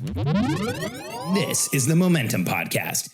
This is the Momentum Podcast.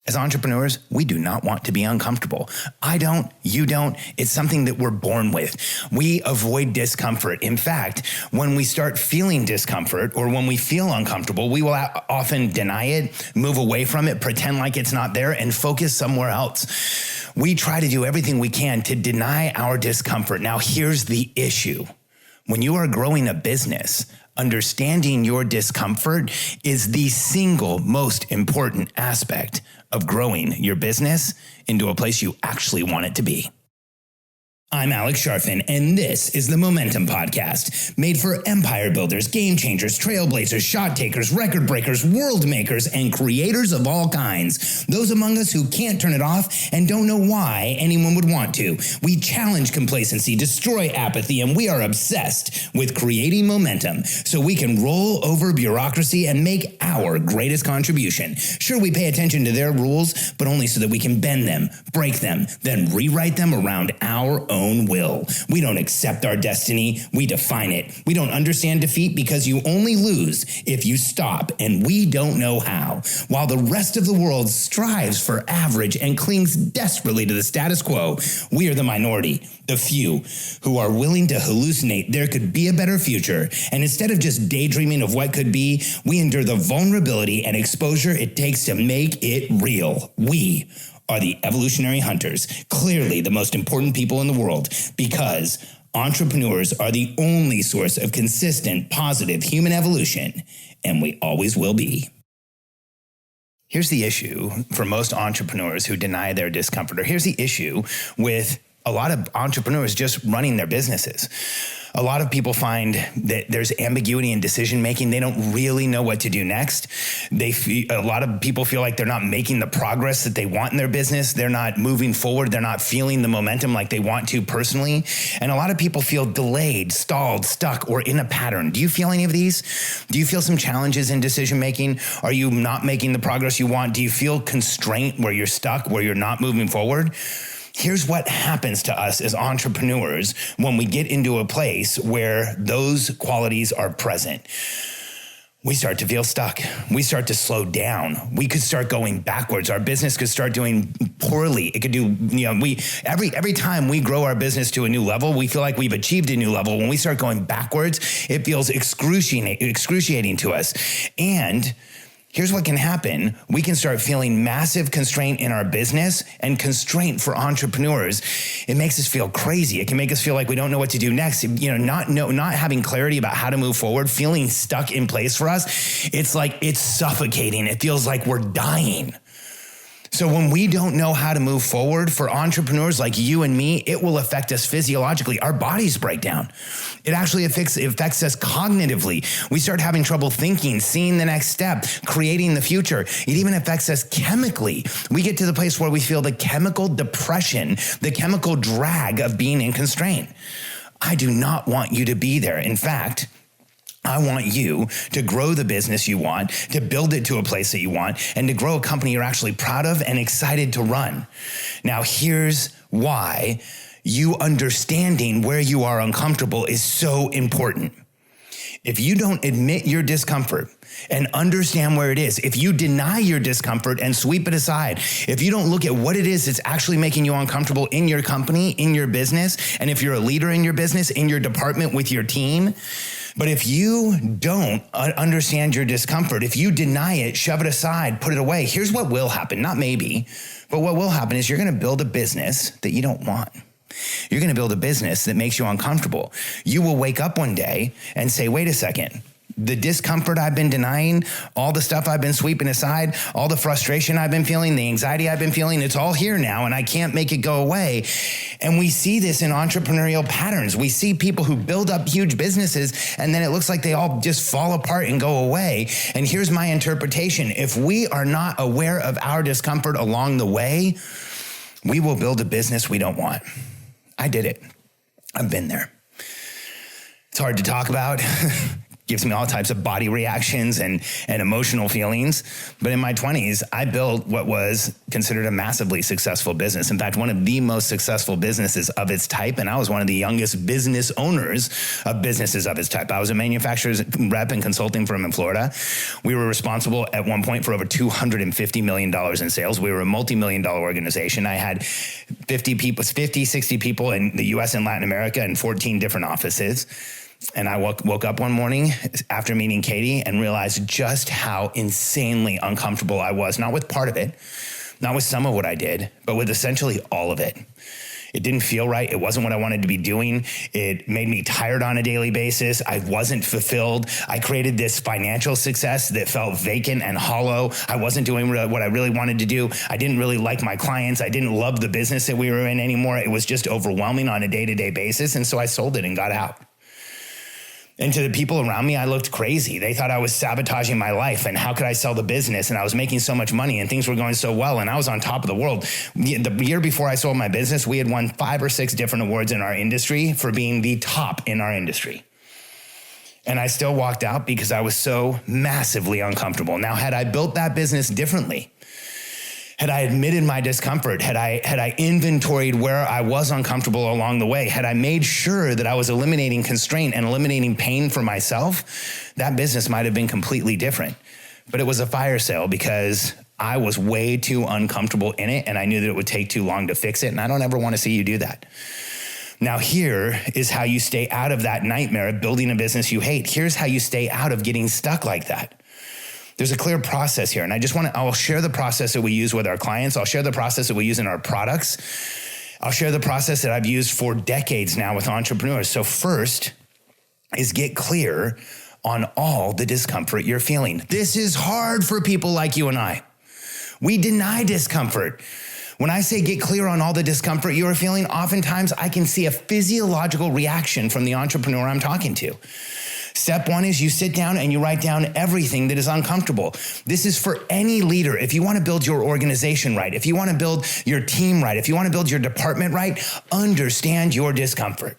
As entrepreneurs, we do not want to be uncomfortable. I don't, you don't. It's something that we're born with. We avoid discomfort. In fact, when we start feeling discomfort or when we feel uncomfortable, we will often deny it, move away from it, pretend like it's not there, and focus somewhere else. We try to do everything we can to deny our discomfort. Now, here's the issue. When you are growing a business, understanding your discomfort is the single most important aspect of growing your business into a place you actually want it to be. I'm Alex Charfen, and this is the Momentum Podcast, made for empire builders, game changers, trailblazers, shot takers, record breakers, world makers, and creators of all kinds. Those among us who can't turn it off and don't know why anyone would want to. We challenge complacency, destroy apathy, and we are obsessed with creating momentum so we can roll over bureaucracy and make our greatest contribution. Sure, we pay attention to their rules, but only so that we can bend them, break them, then rewrite them around our own will. We don't accept our destiny, we define it. We don't understand defeat because you only lose if you stop, and we don't know how. While the rest of the world strives for average and clings desperately to the status quo, we are the minority, the few, who are willing to hallucinate there could be a better future. And instead of just daydreaming of what could be, we endure the vulnerability and exposure it takes to make it real. We are the evolutionary hunters, clearly the most important people in the world, because entrepreneurs are the only source of consistent, positive human evolution, and we always will be. Here's the issue for most entrepreneurs who deny their discomfort, or here's the issue with a lot of entrepreneurs just running their businesses. A lot of people find that there's ambiguity in decision-making. They don't really know what to do next. A lot of people feel like they're not making the progress that they want in their business. They're not moving forward. They're not feeling the momentum like they want to personally. And a lot of people feel delayed, stalled, stuck, or in a pattern. Do you feel any of these? Do you feel some challenges in decision-making? Are you not making the progress you want? Do you feel constraint where you're stuck, where you're not moving forward? Here's what happens to us as entrepreneurs when we get into a place where those qualities are present. We start to feel stuck. We start to slow down. We could start going backwards. Our business could start doing poorly. It could do, every time we grow our business to a new level, we feel like we've achieved a new level. When we start going backwards, it feels excruciating to us. And here's what can happen. We can start feeling massive constraint in our business, and constraint for entrepreneurs, it makes us feel crazy. It can make us feel like we don't know what to do next. Not having clarity about how to move forward, feeling stuck in place for us. It's like it's suffocating. It feels like we're dying. So when we don't know how to move forward, for entrepreneurs like you and me, it will affect us physiologically. Our bodies break down. It actually affects us cognitively. We start having trouble thinking, seeing the next step, creating the future. It even affects us chemically. We get to the place where we feel the chemical depression, the chemical drag of being in constraint. I do not want you to be there. In fact, I want you to grow the business you want, to build it to a place that you want, and to grow a company you're actually proud of and excited to run. Now, here's why you understanding where you are uncomfortable is so important. If you don't admit your discomfort and understand where it is, if you deny your discomfort and sweep it aside, if you don't look at what it is that's actually making you uncomfortable in your company, in your business, and if you're a leader in your business, in your department with your team, but if you don't understand your discomfort, if you deny it, shove it aside, put it away, here's what will happen. Not maybe, but what will happen is you're going to build a business that you don't want. You're going to build a business that makes you uncomfortable. You will wake up one day and say, wait a second. The discomfort I've been denying, all the stuff I've been sweeping aside, all the frustration I've been feeling, the anxiety I've been feeling, it's all here now and I can't make it go away. And we see this in entrepreneurial patterns. We see people who build up huge businesses and then it looks like they all just fall apart and go away. And here's my interpretation. If we are not aware of our discomfort along the way, we will build a business we don't want. I did it. I've been there. It's hard to talk about. gives me all types of body reactions and emotional feelings. But in my 20s, I built what was considered a massively successful business. In fact, one of the most successful businesses of its type. And I was one of the youngest business owners of businesses of its type. I was a manufacturer's rep and consulting firm in Florida. We were responsible at one point for over $250 million in sales. We were a multi-million-dollar organization. I had 60 people in the US and Latin America and 14 different offices. And I woke up one morning after meeting Katie and realized just how insanely uncomfortable I was, not with part of it, not with some of what I did, but with essentially all of it. It didn't feel right. It wasn't what I wanted to be doing. It made me tired on a daily basis. I wasn't fulfilled. I created this financial success that felt vacant and hollow. I wasn't doing what I really wanted to do. I didn't really like my clients. I didn't love the business that we were in anymore. It was just overwhelming on a day-to-day basis. And so I sold it and got out. And to the people around me, I looked crazy. They thought I was sabotaging my life and how could I sell the business? And I was making so much money and things were going so well and I was on top of the world. The year before I sold my business, we had won 5 or 6 different awards in our industry for being the top in our industry. And I still walked out because I was so massively uncomfortable. Now, had I built that business differently, had I admitted my discomfort, had I inventoried where I was uncomfortable along the way, had I made sure that I was eliminating constraint and eliminating pain for myself, that business might have been completely different. But it was a fire sale because I was way too uncomfortable in it and I knew that it would take too long to fix it. And I don't ever want to see you do that. Now, here is how you stay out of that nightmare of building a business you hate. Here's how you stay out of getting stuck like that. There's a clear process here. And I'll share the process that we use with our clients. I'll share the process that we use in our products. I'll share the process that I've used for decades now with entrepreneurs. So first is get clear on all the discomfort you're feeling. This is hard for people like you and I. We deny discomfort. When I say get clear on all the discomfort you are feeling, oftentimes I can see a physiological reaction from the entrepreneur I'm talking to. Step 1 is you sit down and you write down everything that is uncomfortable. This is for any leader. If you want to build your organization right, if you want to build your team right, if you want to build your department right, understand your discomfort.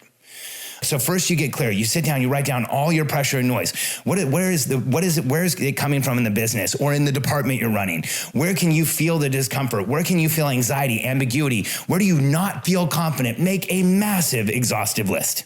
So first you get clear. You sit down, you write down all your pressure and noise. Where is it coming from in the business or in the department you're running? Where can you feel the discomfort? Where can you feel anxiety, ambiguity? Where do you not feel confident? Make a massive exhaustive list.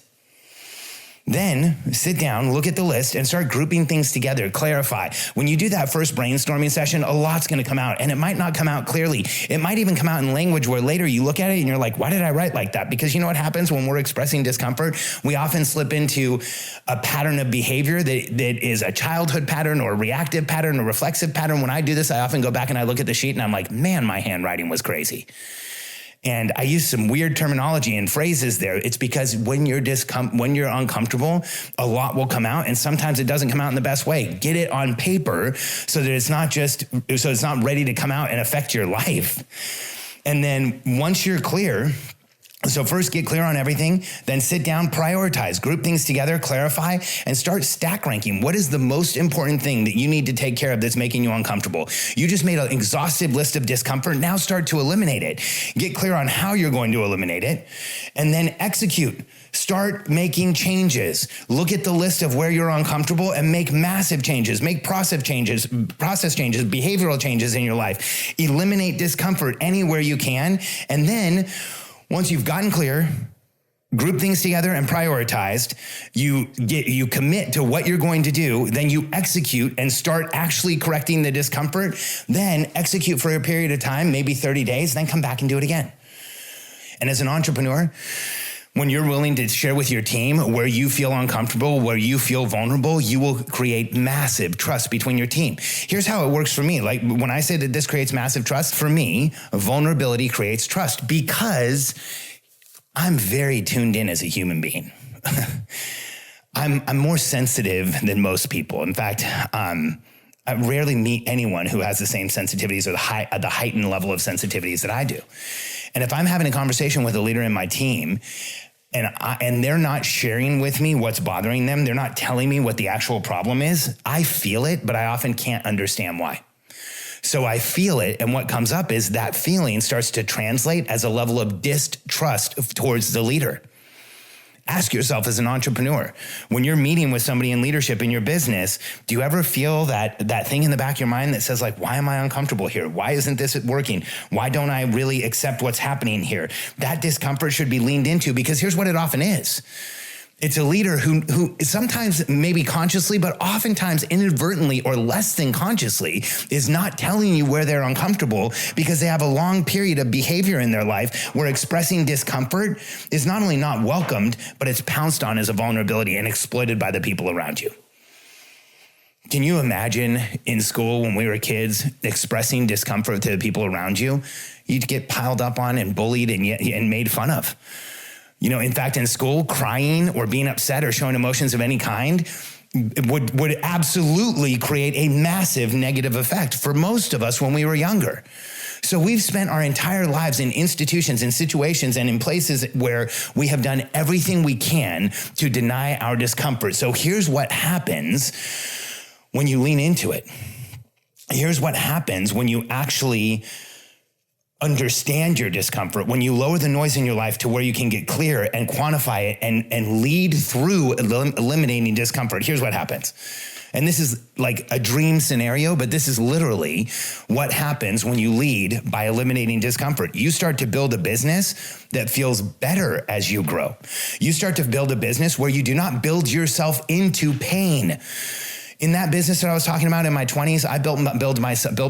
Then sit down, look at the list, and start grouping things together, clarify. When you do that first brainstorming session, a lot's going to come out, and it might not come out clearly. It might even come out in language where later you look at it and you're like, why did I write like that? Because you know what happens when we're expressing discomfort? We often slip into a pattern of behavior that is a childhood pattern or a reactive pattern or reflexive pattern. When I do this, I often go back and I look at the sheet and I'm like, man, my handwriting was crazy. And I use some weird terminology and phrases there. It's because when you're uncomfortable, a lot will come out, and sometimes it doesn't come out in the best way. Get it on paper so that it's not ready to come out and affect your life. And then once you're clear, so first get clear on everything, then sit down, prioritize, group things together, clarify, and start stack ranking. What is the most important thing that you need to take care of that's making you uncomfortable? You just made an exhaustive list of discomfort. Now start to eliminate it. Get clear on how you're going to eliminate it, and then execute. Start making changes. Look at the list of where you're uncomfortable and make massive changes. Make process changes, behavioral changes in your life. Eliminate discomfort anywhere you can, and then once you've gotten clear, group things together and prioritized, you commit to what you're going to do, then you execute and start actually correcting the discomfort, then execute for a period of time, maybe 30 days, then come back and do it again. And as an entrepreneur, when you're willing to share with your team where you feel uncomfortable, where you feel vulnerable, you will create massive trust between your team. Here's how it works for me. Like when I say that this creates massive trust, for me, vulnerability creates trust because I'm very tuned in as a human being. I'm more sensitive than most people. In fact, I rarely meet anyone who has the same sensitivities or the heightened level of sensitivities that I do. And if I'm having a conversation with a leader in my team and they're not sharing with me what's bothering them, they're not telling me what the actual problem is, I feel it, but I often can't understand why. So I feel it, and what comes up is that feeling starts to translate as a level of distrust towards the leader. Ask yourself as an entrepreneur, when you're meeting with somebody in leadership in your business, do you ever feel that thing in the back of your mind that says like, why am I uncomfortable here? Why isn't this working? Why don't I really accept what's happening here? That discomfort should be leaned into, because here's what it often is. It's a leader who sometimes maybe consciously, but oftentimes inadvertently or less than consciously is not telling you where they're uncomfortable, because they have a long period of behavior in their life where expressing discomfort is not only not welcomed, but it's pounced on as a vulnerability and exploited by the people around you. Can you imagine in school when we were kids expressing discomfort to the people around you? You'd get piled up on and bullied and made fun of. In fact, in school, crying or being upset or showing emotions of any kind would absolutely create a massive negative effect for most of us when we were younger. So we've spent our entire lives in institutions, in situations, and in places where we have done everything we can to deny our discomfort. So here's what happens when you lean into it. Here's what happens when you actually understand your discomfort, when you lower the noise in your life to where you can get clear and quantify it and lead through eliminating discomfort. Here's what happens. And this is like a dream scenario, but this is literally what happens when you lead by eliminating discomfort. You start to build a business that feels better as you grow. You start to build a business where you do not build yourself into pain. In that business that I was talking about in my 20s, I built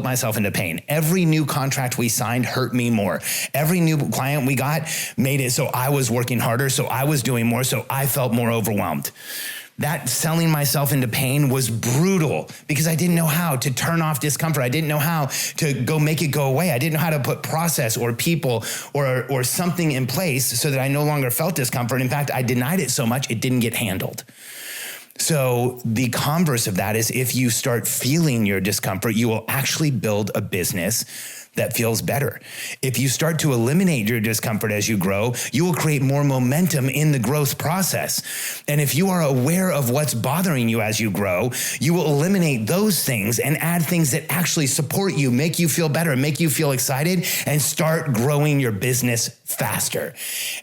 myself into pain. Every new contract we signed hurt me more. Every new client we got made it so I was working harder, so I was doing more, so I felt more overwhelmed. That selling myself into pain was brutal because I didn't know how to turn off discomfort. I didn't know how to go make it go away. I didn't know how to put process or people or something in place so that I no longer felt discomfort. In fact, I denied it so much it didn't get handled. So the converse of that is, if you start feeling your discomfort, you will actually build a business that feels better. If you start to eliminate your discomfort as you grow, you will create more momentum in the growth process. And if you are aware of what's bothering you as you grow, you will eliminate those things and add things that actually support you, make you feel better, make you feel excited, and start growing your business faster.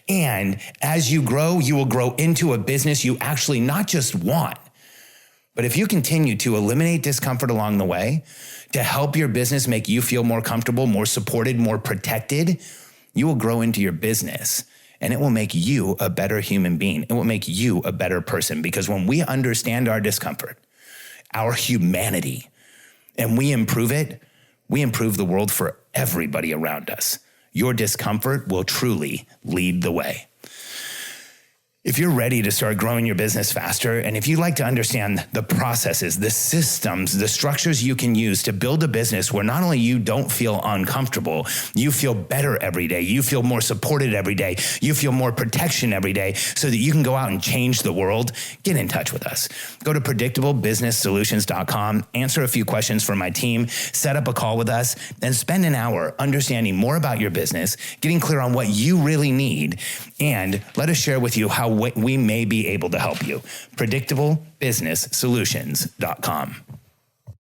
And as you grow, you will grow into a business you actually not just want, but if you continue to eliminate discomfort along the way to help your business make you feel more comfortable, more supported, more protected, you will grow into your business, and it will make you a better human being. It will make you a better person, because when we understand our discomfort, our humanity, and we improve it, we improve the world for everybody around us. Your discomfort will truly lead the way. If you're ready to start growing your business faster, and if you'd like to understand the processes, the systems, the structures you can use to build a business where not only you don't feel uncomfortable, you feel better every day, you feel more supported every day, you feel more protection every day, so that you can go out and change the world, get in touch with us. Go to predictablebusinesssolutions.com, answer a few questions from my team, set up a call with us, and spend an hour understanding more about your business, getting clear on what you really need, and let us share with you how we may be able to help you. predictablebusinesssolutions.com.